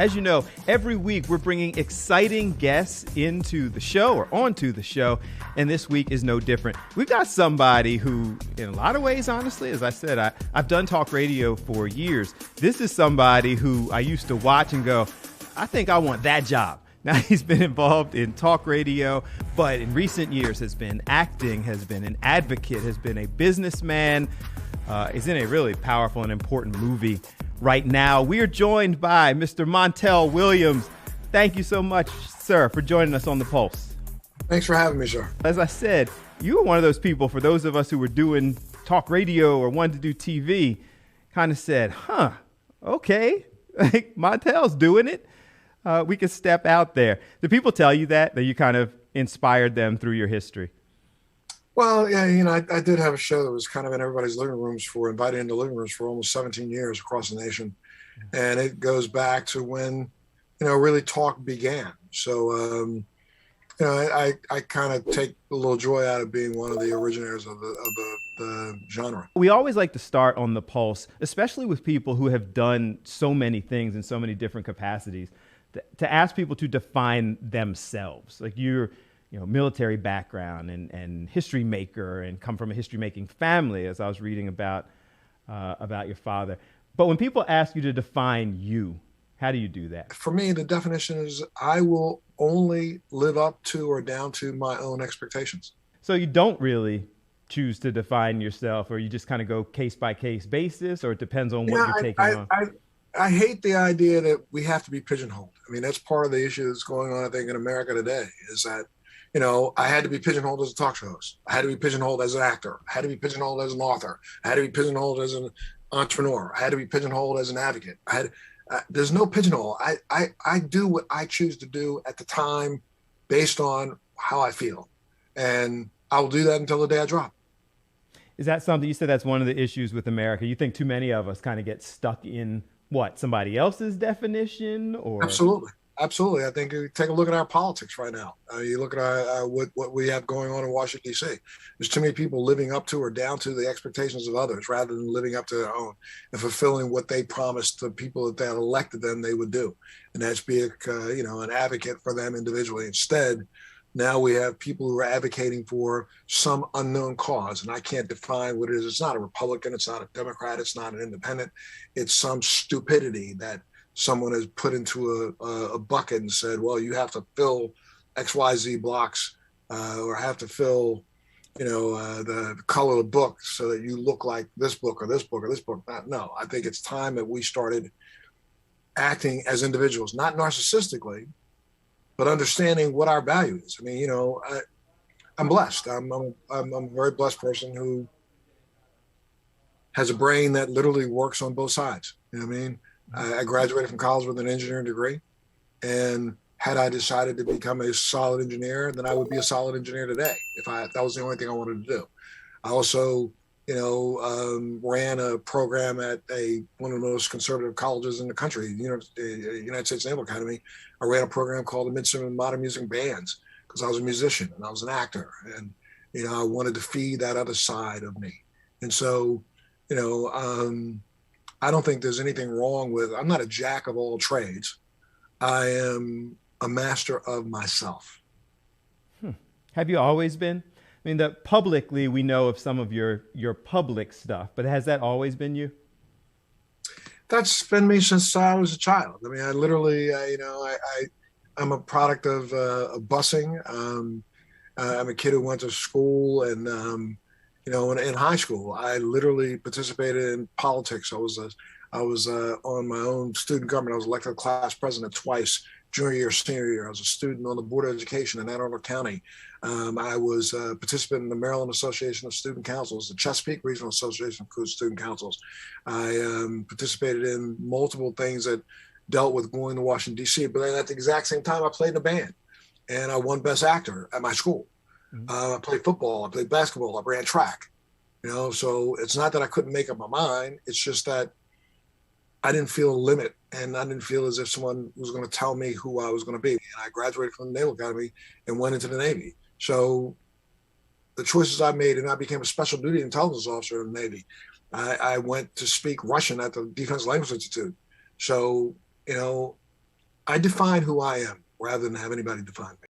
As you know, every week we're bringing exciting guests into the show or onto the show, and this week is no different. We've got somebody who, in a lot of ways, honestly, as I said, I've done talk radio for years. This is somebody who I used to watch and go, I think I want that job. Now, he's been involved in talk radio, but in recent years has been acting, has been an advocate, has been a businessman, is in a really powerful and important movie right now. We are joined by Mr. Montel Williams. Thank you so much, sir, for joining us on The Pulse. Thanks for having me, sir. As I said, you were one of those people, for those of us who were doing talk radio or wanted to do TV, kind of said, okay, like Montel's doing it. We could step out there. Do people tell you that you kind of inspired them through your history? Well, yeah, I did have a show that was kind of in everybody's living rooms invited into living rooms for almost 17 years across the nation. And it goes back to when, really talk began. So, I kind of take a little joy out of being one of the originators of the genre. We always like to start on The Pulse, especially with people who have done so many things in so many different capacities, to ask people to define themselves. Like you're, military background and history maker and come from a history making family, as I was reading about your father. But when people ask you to define you, how do you do that? For me, the definition is I will only live up to or down to my own expectations. So you don't really choose to define yourself, or you just kind of go case by case basis, or it depends on what you're taking on? I hate the idea that we have to be pigeonholed. I mean, that's part of the issue that's going on, I think, in America today, is that I had to be pigeonholed as a talk show host. I had to be pigeonholed as an actor. I had to be pigeonholed as an author. I had to be pigeonholed as an entrepreneur. I had to be pigeonholed as an advocate. There's no pigeonhole. I do what I choose to do at the time based on how I feel. And I will do that until the day I drop. Is that something, you said that's one of the issues with America? You think too many of us kind of get stuck in somebody else's definition? Or Absolutely. I think you take a look at our politics right now. You look at what we have going on in Washington, D.C. There's too many people living up to or down to the expectations of others rather than living up to their own and fulfilling what they promised the people that elected them they would do. And that's be an advocate for them individually. Instead, now we have people who are advocating for some unknown cause, and I can't define what it is. It's not a Republican. It's not a Democrat. It's not an independent. It's some stupidity that someone has put into a bucket and said, well, you have to fill XYZ blocks or have to fill, the color of the book so that you look like this book or this book or this book. No, I think it's time that we started acting as individuals, not narcissistically, but understanding what our value is. I mean, I'm blessed. I'm a very blessed person who has a brain that literally works on both sides. You know what I mean? I graduated from college with an engineering degree, and had I decided to become a solid engineer, then I would be a solid engineer today. That was the only thing I wanted to do. I also, ran a program at one of the most conservative colleges in the country, the United States Naval Academy. I ran a program called the Midshipman of Modern Music Bands because I was a musician and I was an actor, and I wanted to feed that other side of me. And so, I don't think there's anything wrong with, I'm not a jack of all trades. I am a master of myself. Have you always been? I mean, that publicly we know of some of your public stuff, but has that always been you? That's been me since I was a child. I mean, I literally, I'm a product of busing. I'm a kid who went to school and, in high school, I literally participated in politics. I was on my own student government. I was elected class president twice, junior year, senior year. I was a student on the Board of Education in Anne Arundel County. I was a participant in the Maryland Association of Student Councils, the Chesapeake Regional Association of Student Councils. I participated in multiple things that dealt with going to Washington, D.C. But then at the exact same time, I played in a band, and I won Best Actor at my school. I played football, I played basketball, I ran track, so it's not that I couldn't make up my mind. It's just that I didn't feel a limit, and I didn't feel as if someone was going to tell me who I was going to be. And I graduated from the Naval Academy and went into the Navy. So the choices I made, and I became a special duty intelligence officer in the Navy. I went to speak Russian at the Defense Language Institute. So, I define who I am rather than have anybody define me.